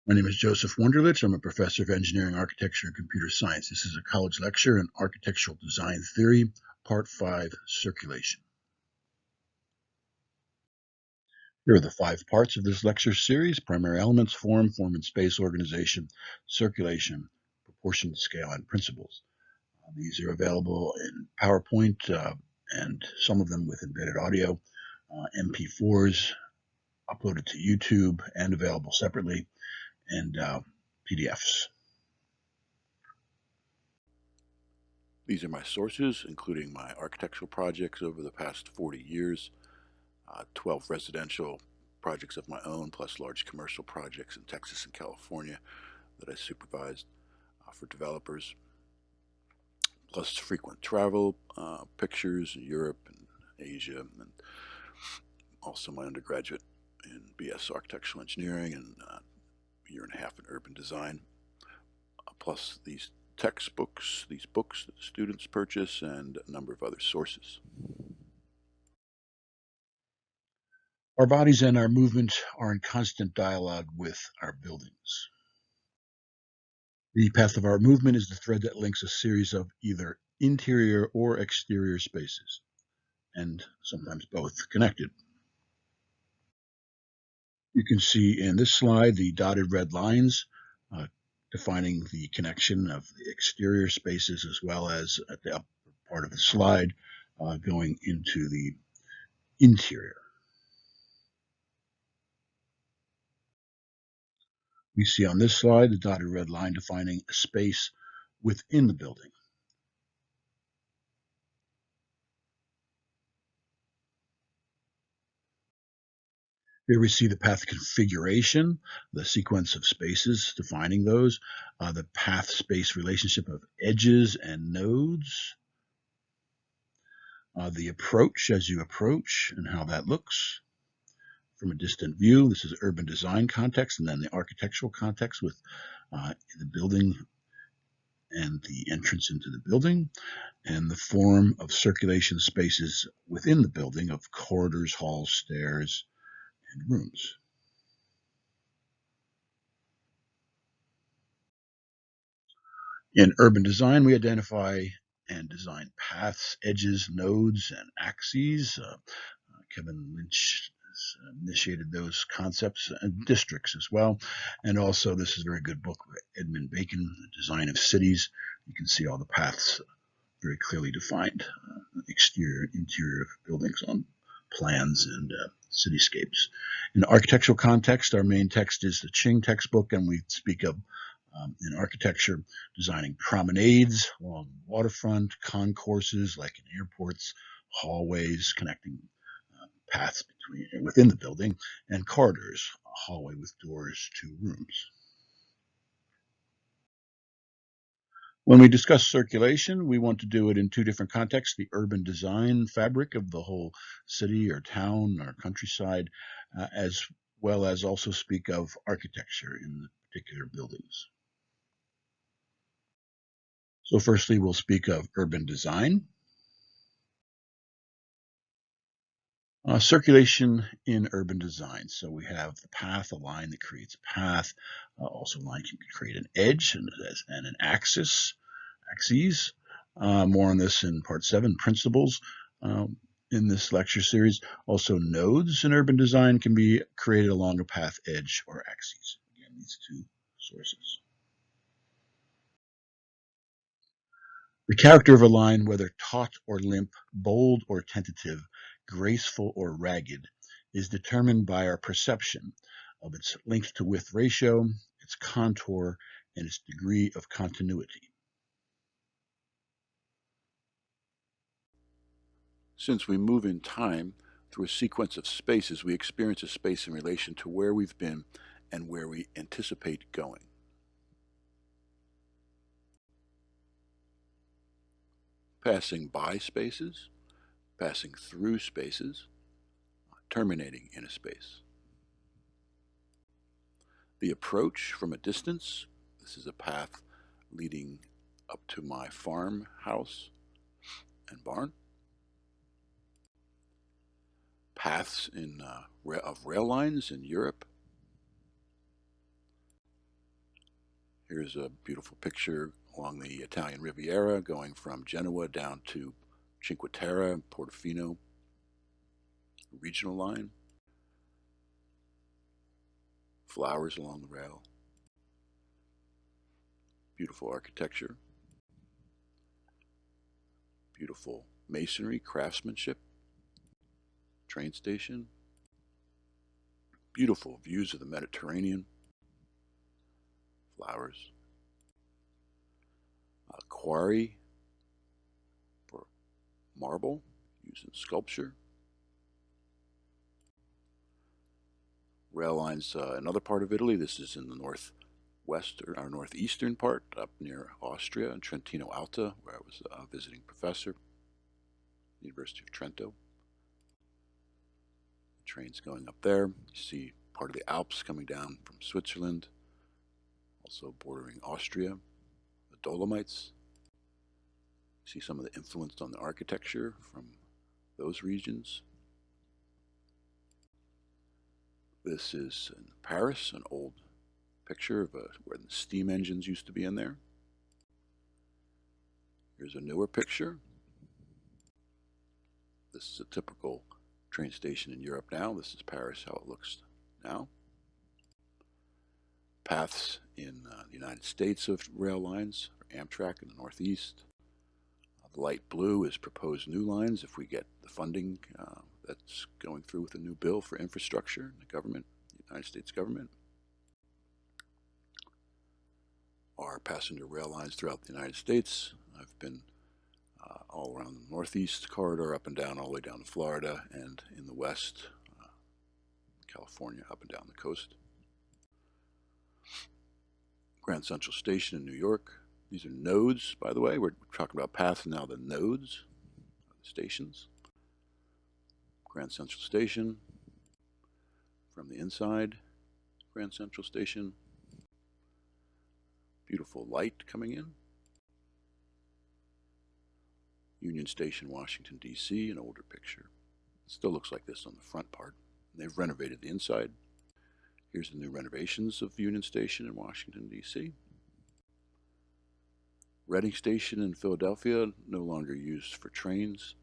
My name is Joseph Wunderlich. I'm a professor of engineering, architecture, and computer science. This is a college lecture in architectural design theory, part 5, circulation. Here are the 5 parts of this lecture series: primary elements, form and space organization, circulation, proportion, scale, and principles. These are available in PowerPoint and some of them with embedded audio, MP4s, uploaded to YouTube and available separately, and PDFs. These are my sources, including my architectural projects over the past 40 years, 12 residential projects of my own, plus large commercial projects in Texas and California that I supervised for developers, plus frequent travel, pictures in Europe and Asia, and also my undergraduate in BS Architectural Engineering and a year and a half in urban design, plus these textbooks, these books that students purchase, and a number of other sources. Our bodies and our movement are in constant dialogue with our buildings. The path of our movement is the thread that links a series of either interior or exterior spaces, and sometimes both connected. You can see in this slide the dotted red lines defining the connection of the exterior spaces, as well as at the upper part of the slide going into the interior. We see on this slide the dotted red line defining a space within the building. Here we see the path configuration, the sequence of spaces defining those, the path space relationship of edges and nodes, the approach as you approach and how that looks from a distant view. This is urban design context, and then the architectural context with the building and the entrance into the building, and the form of circulation spaces within the building of corridors, halls, stairs, and rooms. In urban design, we identify and design paths, edges, nodes, and axes. Kevin Lynch has initiated those concepts and districts as well. And also, this is a very good book by Edmund Bacon, The Design of Cities. You can see all the paths very clearly defined, exterior and interior of buildings on plans and cityscapes. In the architectural context, our main text is the Ching textbook, and we speak of in architecture, designing promenades along the waterfront, concourses like in airports, hallways connecting paths within the building, and corridors, a hallway with doors to rooms. When we discuss circulation, we want to do it in 2 different contexts: the urban design fabric of the whole city or town or countryside, as well as also speak of architecture in the particular buildings. So firstly, we'll speak of urban design. Circulation in urban design. So we have the path, a line that creates a path. Also, a line can create an edge and an axis. Axes. More on this in part 7, principles. In this lecture series, also nodes in urban design can be created along a path, edge, or axes. Again, these 2 sources. The character of a line, whether taut or limp, bold or tentative, graceful or ragged, is determined by our perception of its length to width ratio, its contour, and its degree of continuity. Since we move in time through a sequence of spaces, we experience a space in relation to where we've been and where we anticipate going. Passing by spaces, passing through spaces, terminating in a space. The approach from a distance. This is a path leading up to my farmhouse and barn. Paths of rail lines in Europe. Here's a beautiful picture along the Italian Riviera going from Genoa down to Cinque Terre, Portofino, regional line. Flowers along the rail. Beautiful architecture. Beautiful masonry, craftsmanship. Train station. Beautiful views of the Mediterranean. Flowers. A quarry for marble used in sculpture. Rail lines, another part of Italy. This is in the northeastern part, up near Austria, in Trentino Alta, where I was a visiting professor, University of Trento. The train's going up there. You see part of the Alps coming down from Switzerland, also bordering Austria, the Dolomites. You see some of the influence on the architecture from those regions. This is in Paris, an old picture of where the steam engines used to be in there. Here's a newer picture. This is a typical train station in Europe now. This is Paris, how it looks now. Paths in the United States of rail lines, Amtrak in the Northeast. The light blue is proposed new lines if we get the funding that's going through with a new bill for infrastructure in the government, the United States government. Our passenger rail lines throughout the United States. I've been all around the Northeast corridor, up and down, all the way down to Florida, and in the West, California, up and down the coast. Grand Central Station in New York. These are nodes, by the way. We're talking about paths now, the nodes, the stations. Grand Central Station. From the inside, Grand Central Station. Beautiful light coming in. Union Station, Washington, D.C., an older picture. It still looks like this on the front part. And they've renovated the inside. Here's the new renovations of Union Station in Washington, D.C. Reading Station in Philadelphia, no longer used for trains.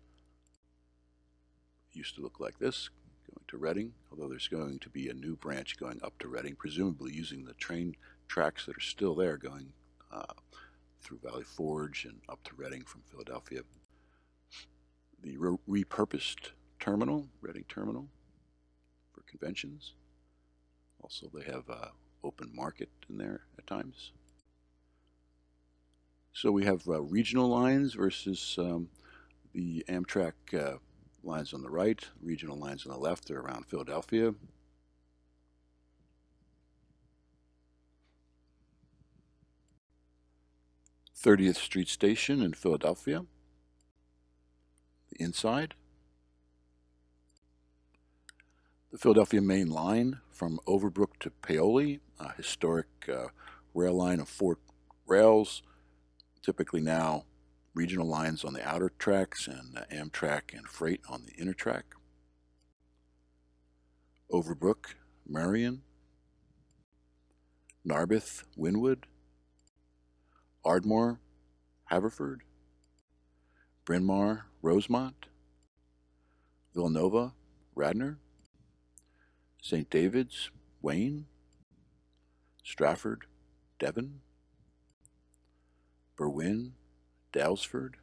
It used to look like this, going to Reading, although there's going to be a new branch going up to Reading, presumably using the train tracks that are still there going through Valley Forge and up to Reading from Philadelphia. The repurposed terminal, Reading Terminal, for conventions. Also, they have open market in there at times. So we have regional lines versus the Amtrak lines on the right. Regional lines on the left are around Philadelphia. '30th Street Station in Philadelphia. The inside. The Philadelphia Main Line from Overbrook to Paoli, a historic rail line of 4 rails, typically now regional lines on the outer tracks and Amtrak and freight on the inner track. Overbrook, Marion, Narberth, Wynwood, Ardmore, Haverford, Bryn Mawr, Rosemont, Villanova, Radnor, St. David's, Wayne, Stratford, Devon, Berwyn, Dalesford,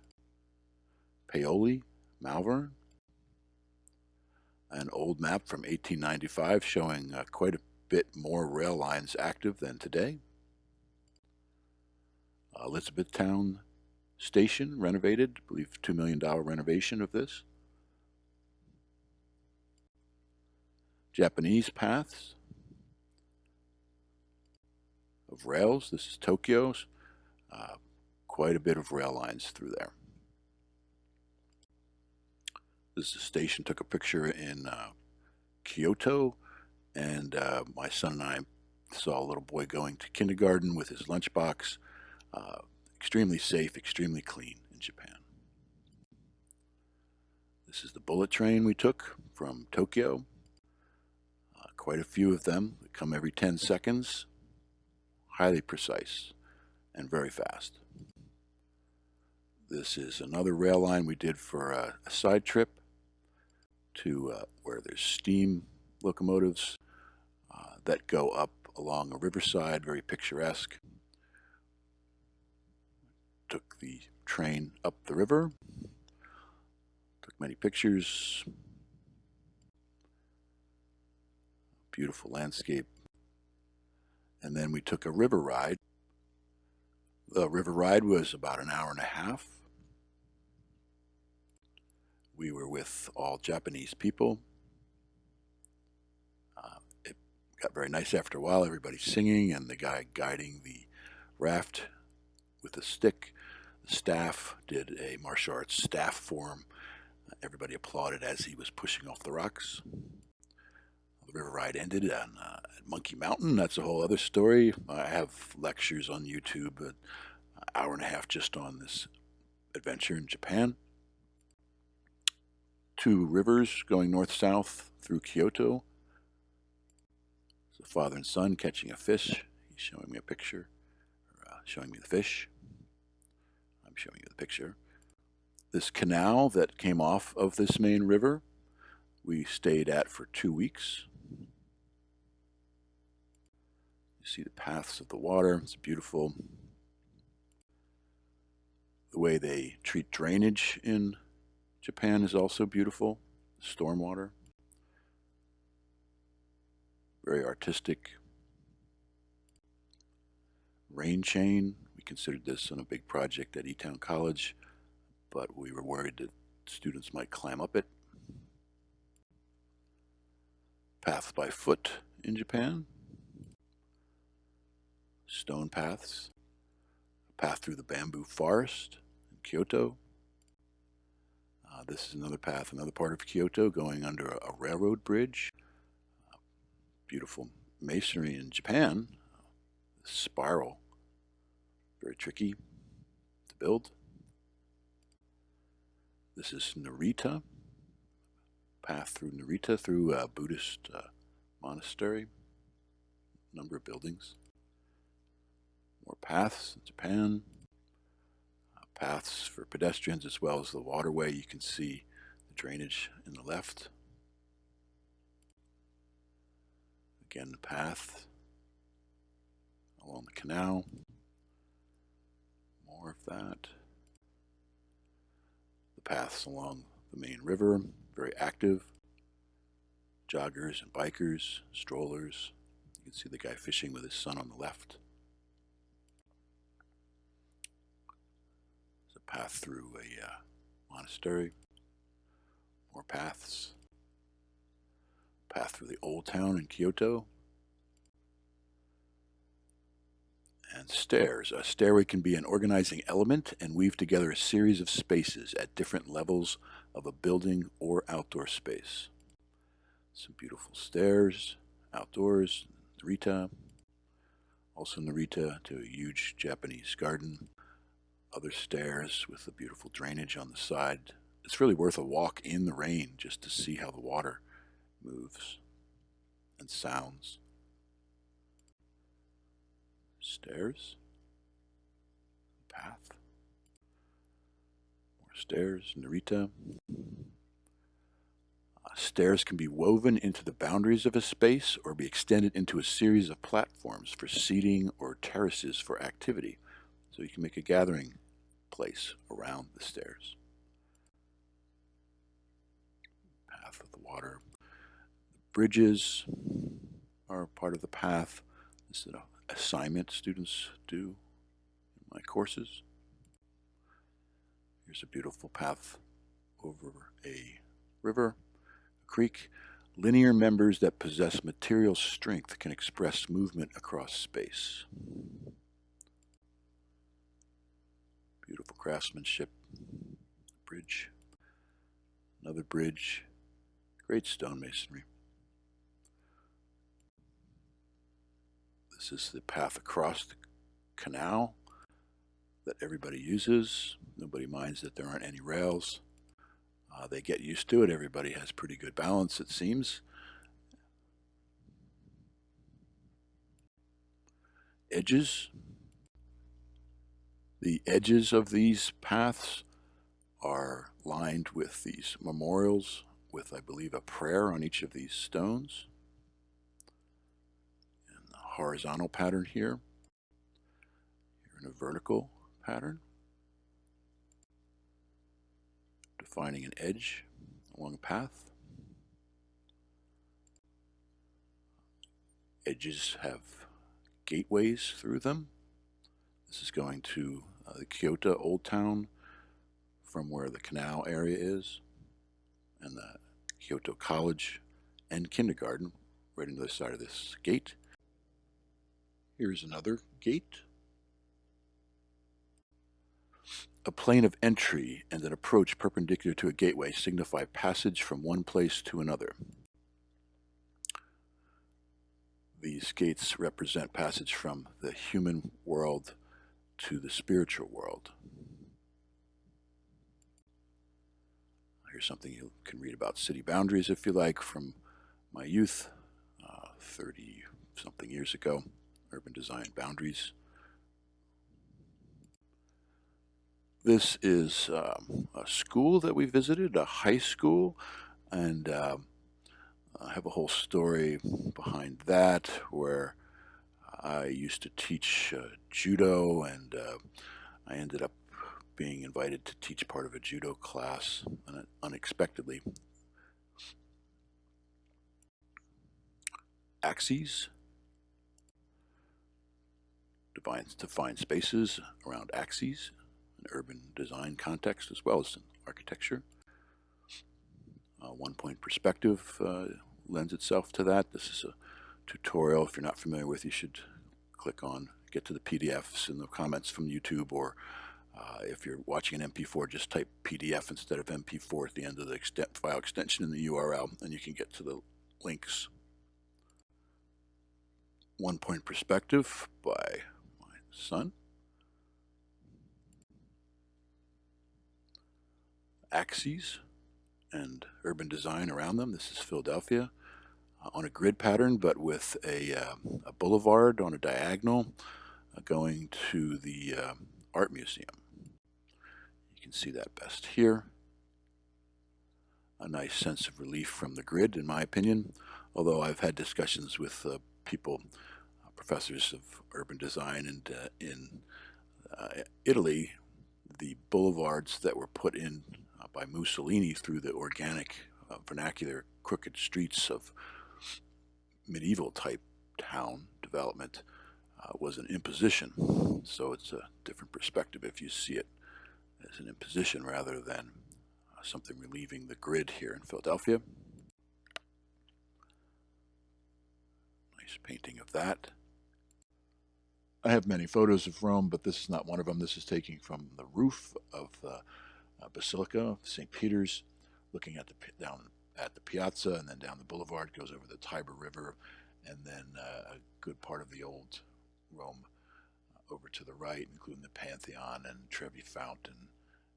Paoli, Malvern. An old map from 1895 showing quite a bit more rail lines active than today. Elizabethtown Station renovated, I believe $2 million renovation of this. Japanese paths of rails. This is Tokyo's. Quite a bit of rail lines through there. This is a station. Took a picture in Kyoto, and my son and I saw a little boy going to kindergarten with his lunchbox. Extremely safe, extremely clean in Japan. This is the bullet train we took from Tokyo. Quite a few of them. They come every 10 seconds. highly precise, and very fast. This is another rail line we did for a side trip to where there's steam locomotives that go up along a riverside, very picturesque. Took the train up the river, took many pictures, beautiful landscape, and then we took a river ride. The river ride was about an hour and a half. We were with all Japanese people. It got very nice after a while, everybody singing, and the guy guiding the raft with a stick. The staff did a martial arts staff form. Everybody applauded as he was pushing off the rocks. The river ride ended on Monkey Mountain. That's a whole other story. I have lectures on YouTube, an hour and a half just on this adventure in Japan. 2 rivers going north-south through Kyoto. It's a father and son catching a fish. He's showing me a picture, or showing me the fish. I'm showing you the picture. This canal that came off of this main river, we stayed at for 2 weeks. You see the paths of the water. It's beautiful. The way they treat drainage in Japan is also beautiful. Stormwater. Very artistic. Rain chain. We considered this on a big project at E-Town College, but we were worried that students might climb up it. Path by foot in Japan. Stone paths. A path through the bamboo forest in Kyoto. This is another path, another part of Kyoto, going under a railroad bridge. Beautiful masonry in Japan. Spiral. Very tricky to build. This is Narita. Path through Narita, through a Buddhist monastery. Number of buildings. More paths in Japan. Paths for pedestrians as well as the waterway. You can see the drainage in the left. Again, the path along the canal. More of that. The paths along the main river, very active. Joggers and bikers, strollers. You can see the guy fishing with his son on the left. Path through a monastery. More paths. Path through the old town in Kyoto. And stairs. A stairway can be an organizing element and weave together a series of spaces at different levels of a building or outdoor space. Some beautiful stairs, outdoors, Narita. Also Narita to a huge Japanese garden. Other stairs with the beautiful drainage on the side. It's really worth a walk in the rain just to see how the water moves and sounds. Stairs. Path. More stairs. Narita. Stairs can be woven into the boundaries of a space or be extended into a series of platforms for seating or terraces for activity. So you can make a gathering place around the stairs. Path of the water. The bridges are part of the path. This is an assignment students do in my courses. Here's a beautiful path over a river, a creek. Linear members that possess material strength can express movement across space. Beautiful craftsmanship. Bridge. Another bridge. Great stone masonry. This is the path across the canal that everybody uses. Nobody minds that there aren't any rails. They get used to it. Everybody has pretty good balance, it seems. edges. The edges of these paths are lined with these memorials with, I believe, a prayer on each of these stones. And the horizontal pattern here in a vertical pattern, defining an edge along a path. Edges have gateways through them. This is going to the Kyoto Old Town from where the canal area is, and the Kyoto College and kindergarten right on the other side of this gate. Here's another gate. A plane of entry and an approach perpendicular to a gateway signify passage from one place to another. These gates represent passage from the human world to the spiritual world. Here's something you can read about city boundaries if you like from my youth, 30-something years ago, urban design boundaries. This is a school that we visited, a high school, and I have a whole story behind that where I used to teach judo, and I ended up being invited to teach part of a judo class unexpectedly. Axes define spaces around axes in urban design context as well as in architecture. One-point perspective lends itself to that. This is a tutorial. If you're not familiar with, you should get to the PDFs in the comments from YouTube, or if you're watching an MP4, just type PDF instead of MP4 at the end of the file extension in the URL, and you can get to the links. One-point perspective by my son. Axes and urban design around them. This is Philadelphia on a grid pattern, but with a boulevard on a diagonal going to the art museum. You can see that best here. A nice sense of relief from the grid, in my opinion, although I've had discussions with people, professors of urban design, and in Italy, the boulevards that were put in by Mussolini through the organic, vernacular, crooked streets of medieval type town development was an imposition. So it's a different perspective if you see it as an imposition rather than something relieving the grid here in Philadelphia. Nice painting of that. I have many photos of Rome, but this is not one of them. This is taken from the roof of the Basilica of St. Peter's, looking at down at the piazza, and then down the boulevard, goes over the Tiber River, and then a good part of the old Rome over to the right, including the Pantheon and Trevi Fountain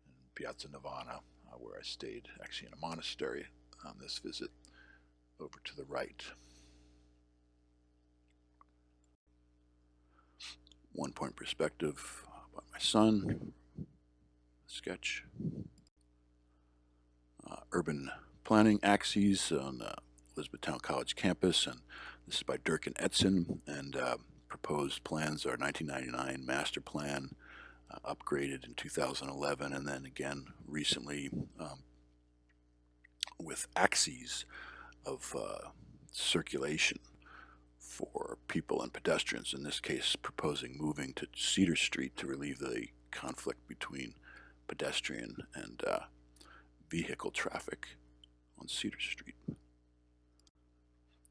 and Piazza Navona, where I stayed actually in a monastery on this visit, over to the right. One-point perspective by my son. Sketch. Urban planning axes on Elizabethtown College campus, and this is by Dirk and Etzen, and proposed plans are 1999 master plan, upgraded in 2011, and then again recently with axes of circulation for people and pedestrians, in this case proposing moving to Cedar Street to relieve the conflict between pedestrian and vehicle traffic on Cedar Street.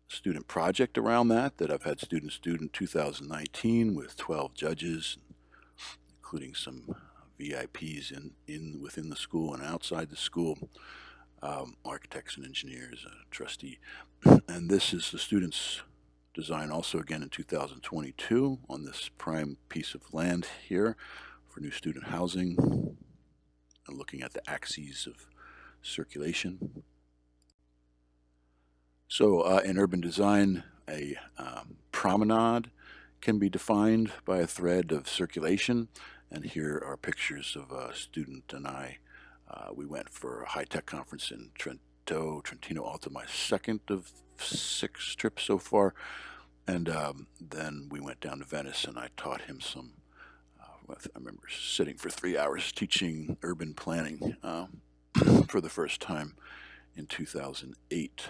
Student project around that I've had students do in 2019 with 12 judges, including some VIPs within the school and outside the school, architects and engineers, trustee. And this is the students' design also again in 2022 on this prime piece of land here for new student housing, and looking at the axes of circulation. So in urban design, a promenade can be defined by a thread of circulation, and here are pictures of a student and I. We went for a high-tech conference in Trentino Alto, my second of 6 trips so far, and then we went down to Venice and I taught him some. I remember sitting for 3 hours teaching urban planning for the first time in 2008.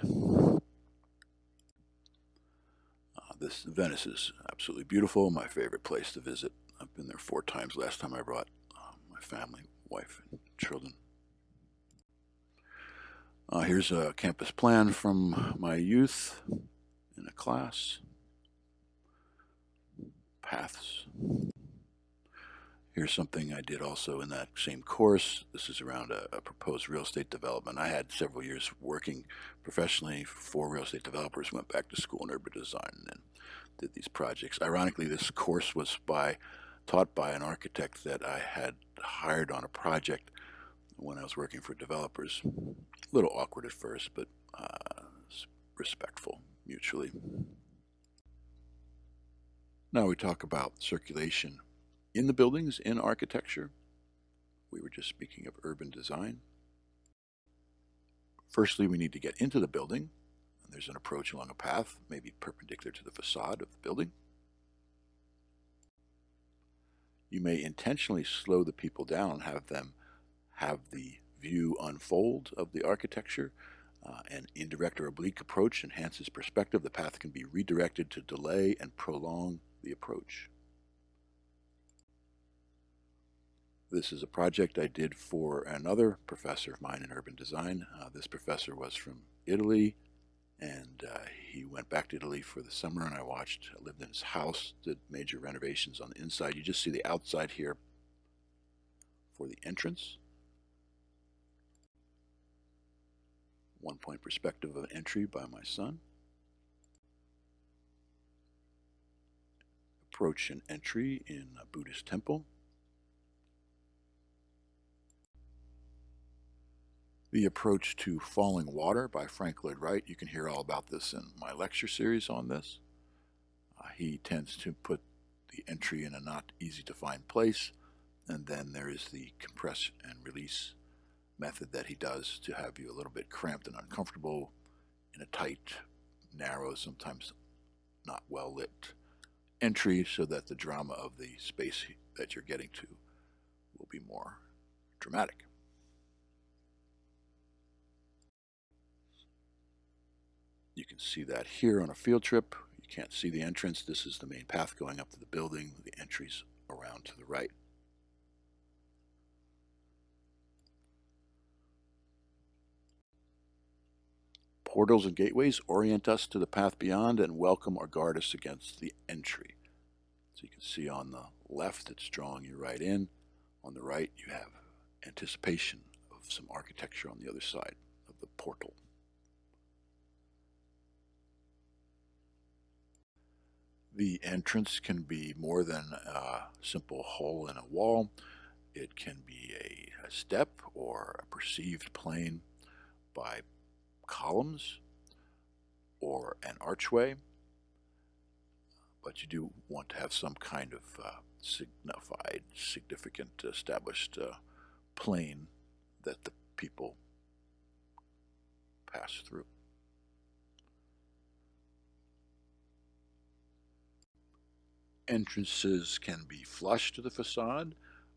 This Venice is absolutely beautiful, my favorite place to visit. I've been there 4 times. Last time I brought my family, wife, and children. Here's a campus plan from my youth in a class. Paths. Here's something I did also in that same course. This is around a proposed real estate development. I had several years working professionally for real estate developers, went back to school in urban design and did these projects. Ironically, this course was taught by an architect that I had hired on a project when I was working for developers. A little awkward at first, but respectful mutually. Now we talk about circulation in the buildings, in architecture. We were just speaking of urban design. Firstly, we need to get into the building. And there's an approach along a path, maybe perpendicular to the facade of the building. You may intentionally slow the people down, have them have the view unfold of the architecture. An indirect or oblique approach enhances perspective. The path can be redirected to delay and prolong the approach. This is a project I did for another professor of mine in urban design. This professor was from Italy, and he went back to Italy for the summer, and I lived in his house, did major renovations on the inside. You just see the outside here for the entrance. 1-point perspective of an entry by my son. Approach and entry in a Buddhist temple. The approach to falling water by Frank Lloyd Wright. You can hear all about this in my lecture series on this. He tends to put the entry in a not easy to find place, and then there is the compress and release method that he does to have you a little bit cramped and uncomfortable in a tight, narrow, sometimes not well lit entry, so that the drama of the space that you're getting to will be more dramatic. You can see that here on a field trip. You can't see the entrance. This is the main path going up to the building. The entry's around to the right. Portals and gateways orient us to the path beyond and welcome or guard us against the entry. So you can see on the left, it's drawing you right in. On the right, you have anticipation of some architecture on the other side of the portal. The entrance can be more than a simple hole in a wall. It can be a step or a perceived plane by columns or an archway, but you do want to have some kind of significant, established plane that the people pass through. Entrances can be flush to the facade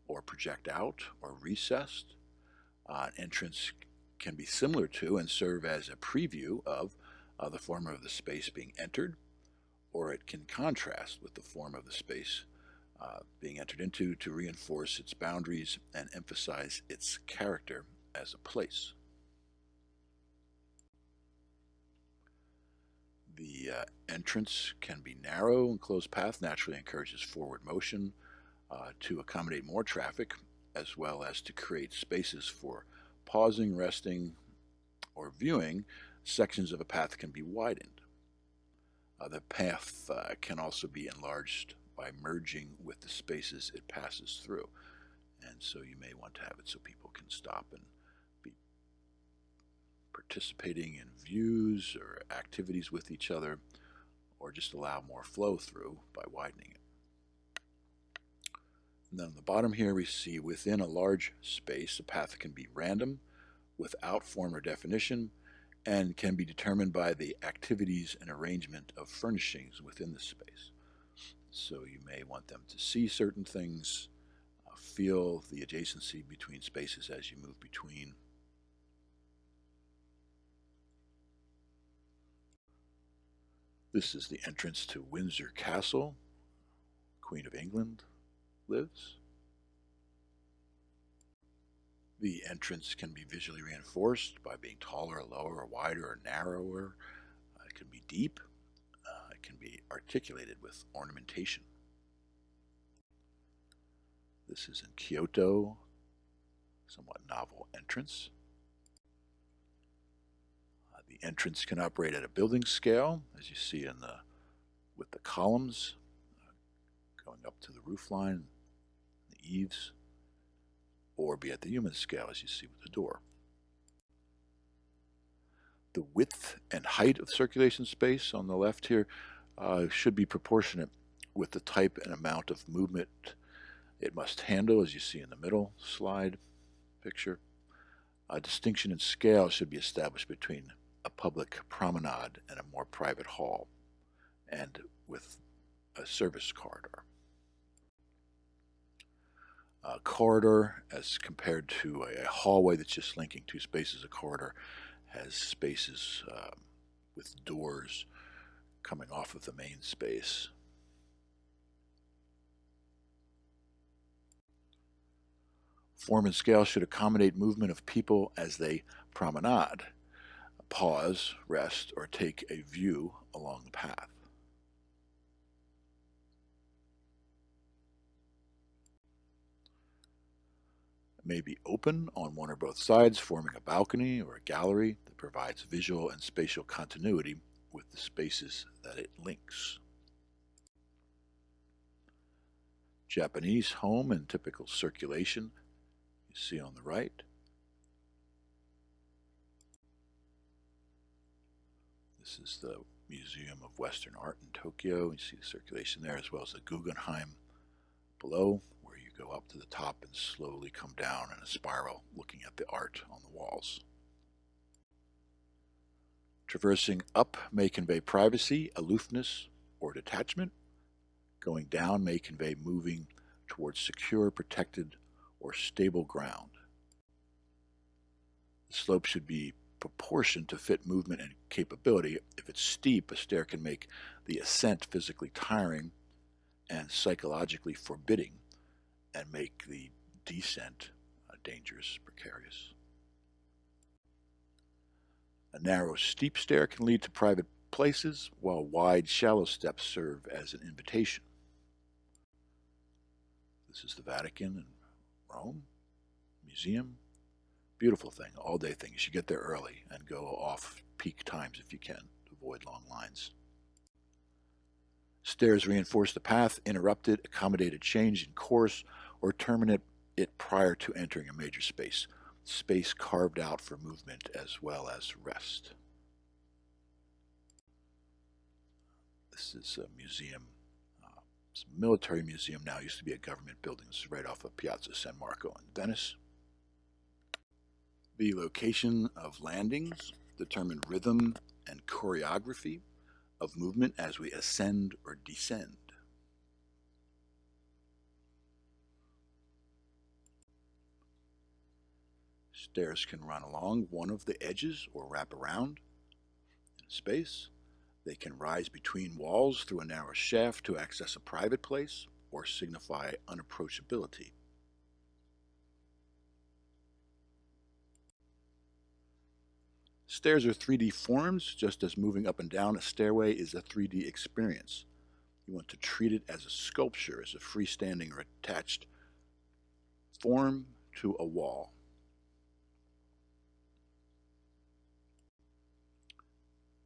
or project out or recessed. An entrance can be similar to and serve as a preview of the form of the space being entered, or it can contrast with the form of the space being entered into to reinforce its boundaries and emphasize its character as a place. The entrance can be narrow and closed path, naturally encourages forward motion to accommodate more traffic, as well as to create spaces for pausing, resting, or viewing. Sections of a path can be widened. The path can also be enlarged by merging with the spaces it passes through. And so you may want to have it so people can stop and be participating in views or activities with each other, or just allow more flow through by widening it. And then on the bottom here we see within a large space, a path can be random, without form or definition, and can be determined by the activities and arrangement of furnishings within the space. So you may want them to see certain things, feel the adjacency between spaces as you move between. This is the entrance to Windsor Castle. Queen of England lives. The entrance can be visually reinforced by being taller or lower or wider or narrower. It can be deep. It can be articulated with ornamentation. This is in Kyoto, somewhat novel entrance. The entrance can operate at a building scale, as you see with the columns going up to the roof line, the eaves, or be at the human scale, as you see with the door. The width and height of circulation space on the left here should be proportionate with the type and amount of movement it must handle, as you see in the middle slide picture. A distinction in scale should be established between a public promenade and a more private hall, and with a service corridor. A corridor, as compared to a hallway that's just linking two spaces, a corridor has spaces with doors coming off of the main space. Form and scale should accommodate movement of people as they promenade, pause, rest, or take a view along the path. It may be open on one or both sides, forming a balcony or a gallery that provides visual and spatial continuity with the spaces that it links. Japanese home and typical circulation, you see on the right. This is the Museum of Western Art in Tokyo. You see the circulation there, as well as the Guggenheim below, where you go up to the top and slowly come down in a spiral, looking at the art on the walls. Traversing up may convey privacy, aloofness, or detachment. Going down may convey moving towards secure, protected, or stable ground. The slope should be proportioned to fit movement and capability. If it's steep, a stair can make the ascent physically tiring and psychologically forbidding, and make the descent dangerous, precarious. A narrow, steep stair can lead to private places, while wide, shallow steps serve as an invitation. This is the Vatican in Rome, museum. Beautiful thing, all-day thing. You should get there early and go off peak times if you can to avoid long lines. Stairs reinforce the path, interrupt it, accommodate a change in course, or terminate it prior to entering a major space. Space carved out for movement as well as rest. This is a museum. It's a military museum now. It used to be a government building. This is right off of Piazza San Marco in Venice. The location of landings determine rhythm and choreography of movement as we ascend or descend. Stairs can run along one of the edges or wrap around in space. They can rise between walls through a narrow shaft to access a private place or signify unapproachability. Stairs are 3D forms, just as moving up and down a stairway is a 3D experience. You want to treat it as a sculpture, as a freestanding or attached form to a wall.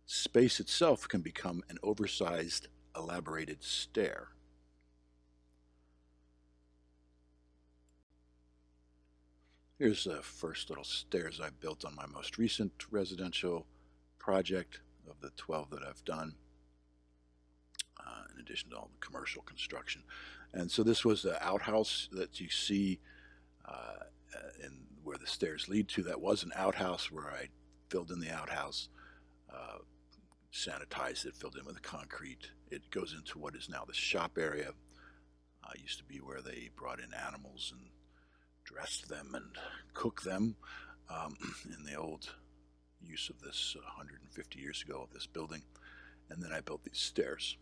Space itself can become an oversized, elaborated stair. Here's the first little stairs I built on my most recent residential project of the 12 that I've done. in addition to all the commercial construction. And so this was the outhouse that you see in where the stairs lead to. That was an outhouse where I filled in the outhouse, sanitized it, filled in with concrete. It goes into what is now the shop area. Used to be where they brought in animals and dressed them and cooked them in the old use of this 150 years ago of this building. And then I built these stairs.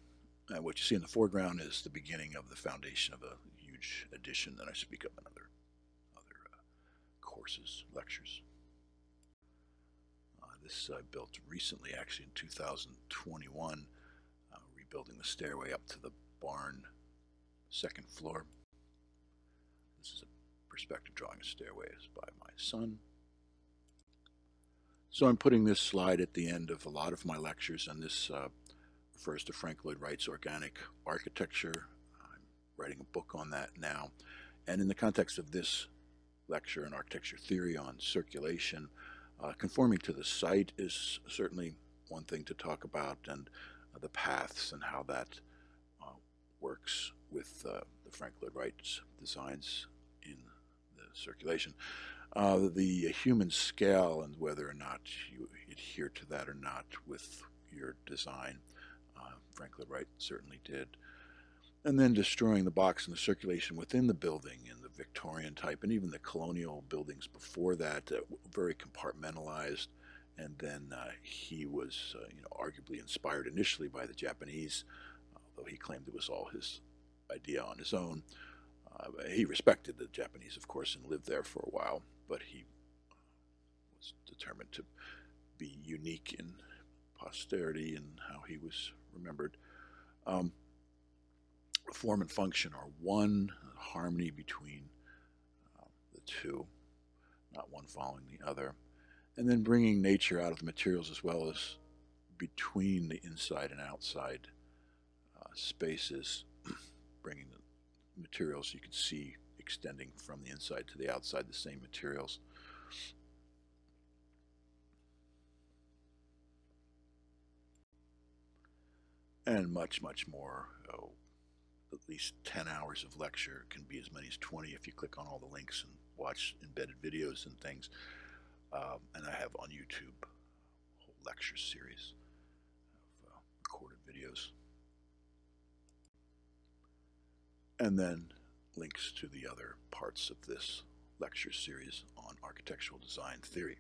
And what you see in the foreground is the beginning of the foundation of a huge addition that I speak of in other courses, lectures. This I built recently, actually in 2021, rebuilding the stairway up to the barn, second floor. This is a perspective drawing of stairways by my son. So I'm putting this slide at the end of a lot of my lectures, and this refers to Frank Lloyd Wright's organic architecture. I'm writing a book on that now. And in the context of this lecture in architecture theory on circulation, conforming to the site is certainly one thing to talk about, and the paths and how that works with the Frank Lloyd Wright's designs in the circulation. The human scale and whether or not you adhere to that or not with your design, Frank Lloyd Wright certainly did. And then destroying the box and the circulation within the building in the Victorian type and even the colonial buildings before that, very compartmentalized. And then he was arguably inspired initially by the Japanese, although he claimed it was all his idea on his own. He respected the Japanese, of course, and lived there for a while, but he was determined to be unique in posterity and how he was remembered. Form and function are one, harmony between the two, not one following the other. And then bringing nature out of the materials as well as between the inside and outside spaces, bringing the materials you can see extending from the inside to the outside, the same materials. And much, much more. At least 10 hours of lecture, can be as many as 20 if you click on all the links and watch embedded videos and things. And I have on YouTube a whole lecture series of recorded videos. And then links to the other parts of this lecture series on architectural design theory.